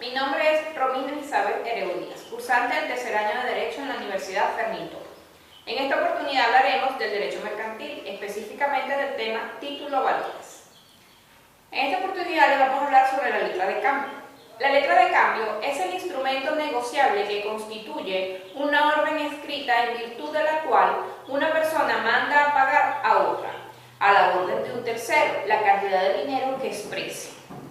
Mi nombre es Romina Elizabeth Hereu Díaz, cursante del tercer año de Derecho en la Universidad Fermín Toro. En esta oportunidad hablaremos del derecho mercantil, específicamente del tema título valores. En esta oportunidad les vamos a hablar sobre la letra de cambio. La letra de cambio es el instrumento negociable que constituye una orden escrita en virtud de la cual una persona manda a pagar a otra, a la orden de un tercero, la cantidad de dinero que exprese.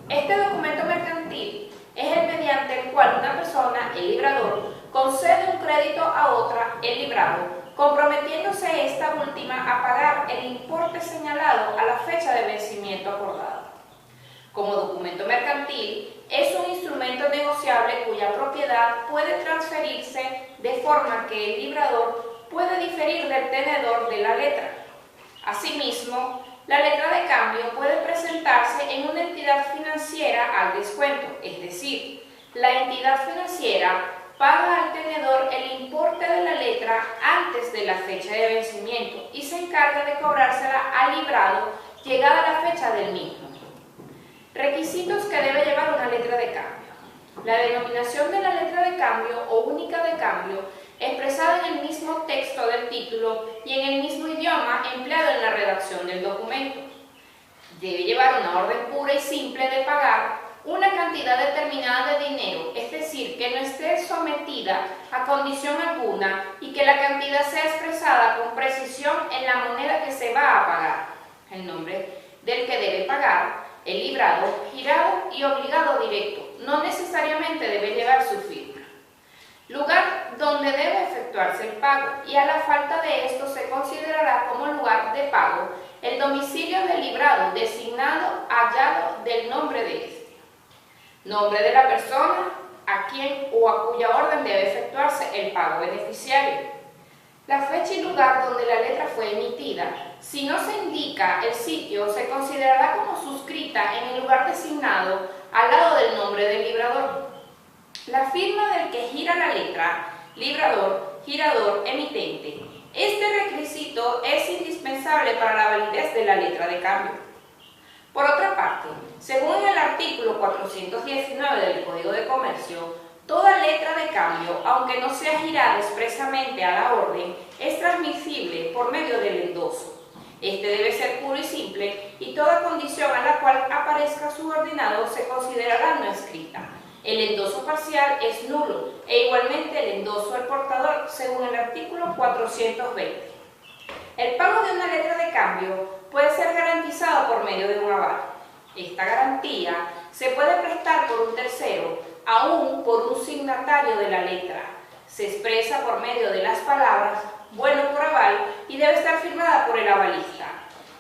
Este documento mercantil es el mediante el cual una persona, el librador, concede un crédito a otra, el librado, comprometiéndose esta última a pagar el importe señalado a la fecha de vencimiento acordado. Como documento mercantil, es un instrumento negociable cuya propiedad puede transferirse de forma que el librador puede diferir del tenedor de la letra. Asimismo, la letra de cambio puede presentarse en una entidad financiera al descuento, es decir, la entidad financiera paga al tenedor el importe de la letra antes de la fecha de vencimiento y se encarga de cobrársela al librado llegada la fecha del mismo. Requisitos que debe llevar una letra de cambio. La denominación de la letra de cambio o única de cambio expresada en el mismo texto del título y en el mismo idioma empleado en la redacción del documento. Debe llevar una orden pura y simple de pagar una cantidad determinada de dinero, es decir, que no esté sometida a condición alguna y que la cantidad sea expresada con precisión en la moneda que se va a pagar, el nombre del que debe pagar, el librado, girado y obligado directo. No necesariamente debe llevar su firma. Lugar donde debe efectuarse el pago, y a la falta de esto se considerará como lugar de pago el domicilio del librado designado hallado del nombre de este. Nombre de la persona a quien o a cuya orden debe efectuarse el pago beneficiario. La fecha y lugar donde la letra fue emitida. Si no se indica el sitio, se considerará como suscrita en el lugar designado al lado del nombre del librador. La firma del que gira la letra, librador, girador, emitente. Este requisito es indispensable para la validez de la letra de cambio. Por otra parte, según el artículo 419 del Código de Comercio, toda letra de cambio, aunque no sea girada expresamente a la orden, es transmisible por medio del endoso. Este debe ser puro y simple y toda condición a la cual aparezca subordinado se considerará no escrita. El endoso parcial es nulo e igualmente el endoso al portador según el artículo 420. El pago de una letra de cambio puede ser garantizado por medio de un aval. Esta garantía se puede prestar por un tercero, aún por un signatario de la letra. Se expresa por medio de las palabras bueno por aval y debe estar firmada por el avalista.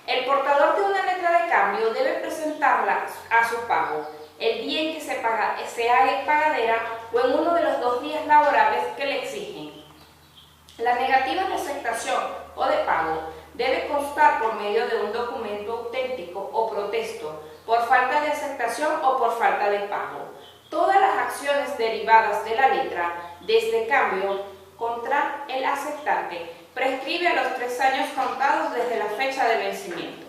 El portador de una letra de cambio debe presentarla a su pago, el día en que se haga pagadera o en uno de los 2 días laborables que le exigen. La negativa de aceptación o de pago debe constar por medio de un documento auténtico o protesto, por falta de aceptación o por falta de pago. Todas las acciones derivadas de la letra de este cambio contra el aceptante prescribe a los 3 años contados desde la fecha de vencimiento.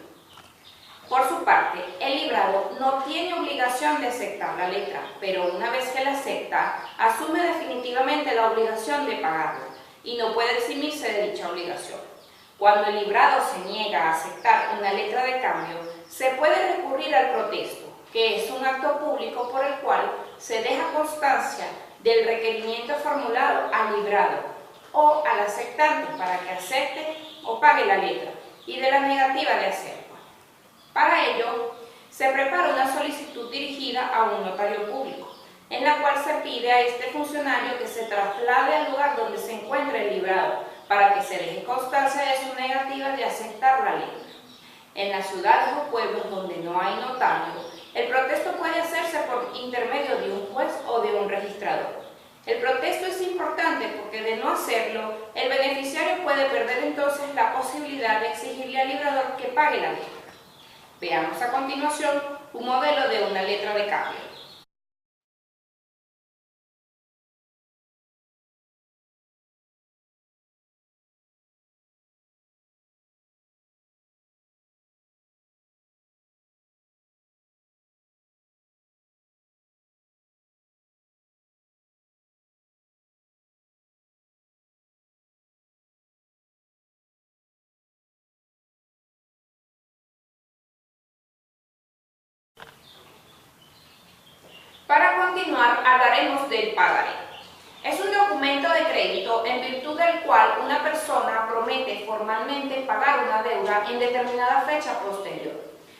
Por su parte, el librado no tiene obligación de aceptar la letra, pero una vez que la acepta, asume definitivamente la obligación de pagarla y no puede eximirse de dicha obligación. Cuando el librado se niega a aceptar una letra de cambio, se puede recurrir al protesto, que es un acto público por el cual se deja constancia del requerimiento formulado al librado o al aceptante para que acepte o pague la letra y de la negativa de hacerlo. Para ello, se prepara una solicitud dirigida a un notario público, en la cual se pide a este funcionario que se traslade al lugar donde se encuentra el librado para que se deje constancia de su negativa de aceptar la letra. En las ciudades o pueblos donde no hay notario, el protesto puede hacerse por intermedio de un juez o de un registrador. El protesto es importante porque de no hacerlo, el beneficiario puede perder entonces la posibilidad de exigirle al librador que pague la letra. Veamos a continuación un modelo de una letra de cambio. hablaremos del pagaré. Es un documento de crédito en virtud del cual una persona promete formalmente pagar una deuda en determinada fecha posterior.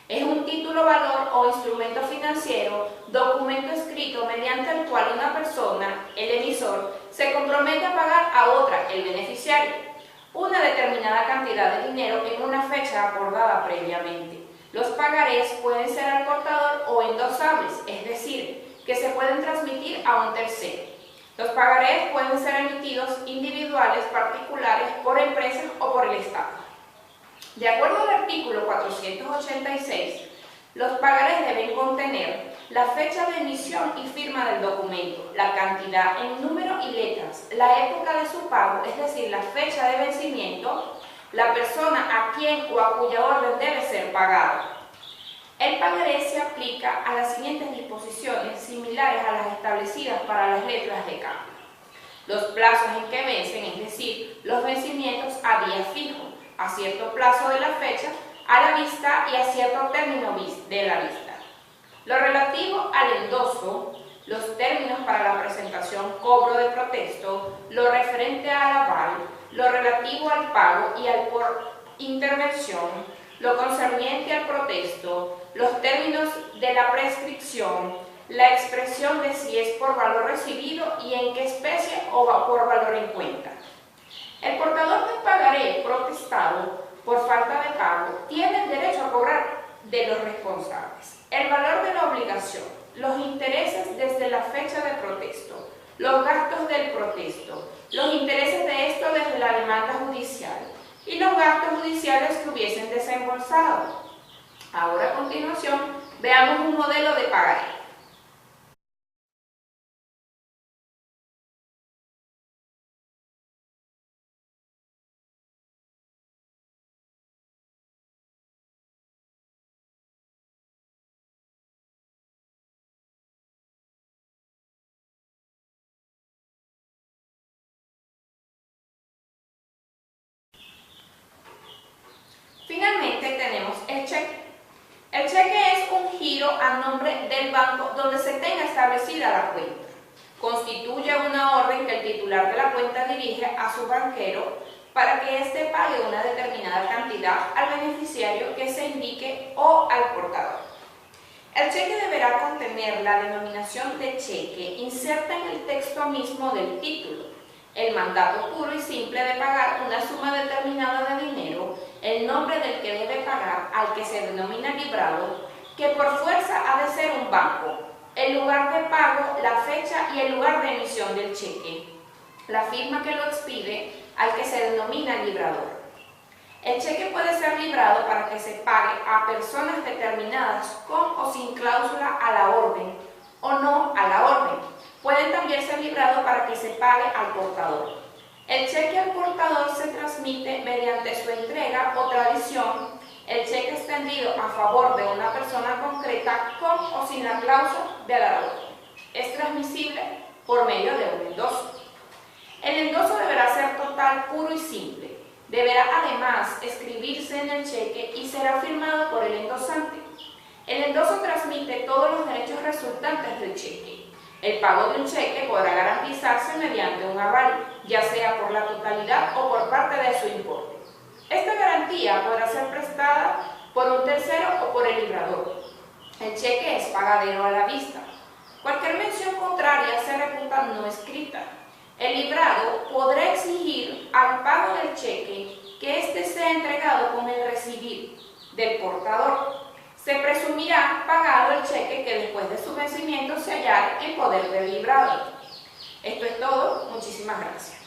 Es un título valor o instrumento financiero, documento escrito mediante el cual una persona, el emisor, se compromete a pagar a otra, el beneficiario, una determinada cantidad de dinero en una fecha acordada previamente. Los pagarés pueden ser al portador o endosables, es decir, que se pueden transmitir a un tercero. Los pagarés pueden ser emitidos individuales, particulares, por empresas o por el Estado. De acuerdo al artículo 486, los pagarés deben contener la fecha de emisión y firma del documento, la cantidad en número y letras, la época de su pago, es decir, la fecha de vencimiento, la persona a quien o a cuya orden debe ser pagado. El pagaré se aplica a las siguientes disposiciones similares a las establecidas para las letras de cambio. Los plazos en que vencen, es decir, los vencimientos a día fijo, a cierto plazo de la fecha, a la vista y a cierto término de la vista. Lo relativo al endoso, los términos para la presentación, cobro de protesto, lo referente al aval, lo relativo al pago y al por intervención, lo concerniente al protesto, los términos de la prescripción, la expresión de si es por valor recibido y en qué especie o por valor en cuenta. El portador del pagaré protestado por falta de pago tiene el derecho a cobrar de los responsables el valor de la obligación, los intereses desde la fecha de protesto, los gastos del protesto, los intereses de esto desde la demanda judicial y los gastos judiciales que hubiesen desembolsado. Ahora, a continuación, veamos un modelo de pagaré. Finalmente tenemos el cheque. El cheque es un giro a nombre del banco donde se tenga establecida la cuenta. Constituye una orden que el titular de la cuenta dirige a su banquero para que éste pague una determinada cantidad al beneficiario que se indique o al portador. El cheque deberá contener la denominación de cheque inserta en el texto mismo del título, el mandato puro y simple de pagar una suma determinada de dinero, el nombre del que debe pagar al que se denomina librado, que por fuerza ha de ser un banco, el lugar de pago, la fecha y el lugar de emisión del cheque, la firma que lo expide al que se denomina librador. El cheque puede ser librado para que se pague a personas determinadas con o sin cláusula a la orden o no a la orden. Pueden también ser librados para que se pague al portador. El cheque al portador se transmite mediante su entrega o tradición, el cheque extendido a favor de una persona concreta con o sin la cláusula de la orden. Es transmisible por medio de un endoso. El endoso deberá ser total, puro y simple. Deberá además escribirse en el cheque y será firmado por el endosante. El endoso transmite todos los derechos resultantes del cheque. El pago de un cheque podrá garantizarse mediante un aval, ya sea por la totalidad o por parte de su importe. Esta garantía podrá ser prestada por un tercero o por el librador. El cheque es pagadero a la vista. Cualquier mención contraria se reputa no escrita. El librado podrá exigir al pago del cheque que éste sea entregado con el recibir del portador. Se presumirá pagado el cheque que después de su vencimiento se hallara en poder del librado. Esto es todo. Muchísimas gracias.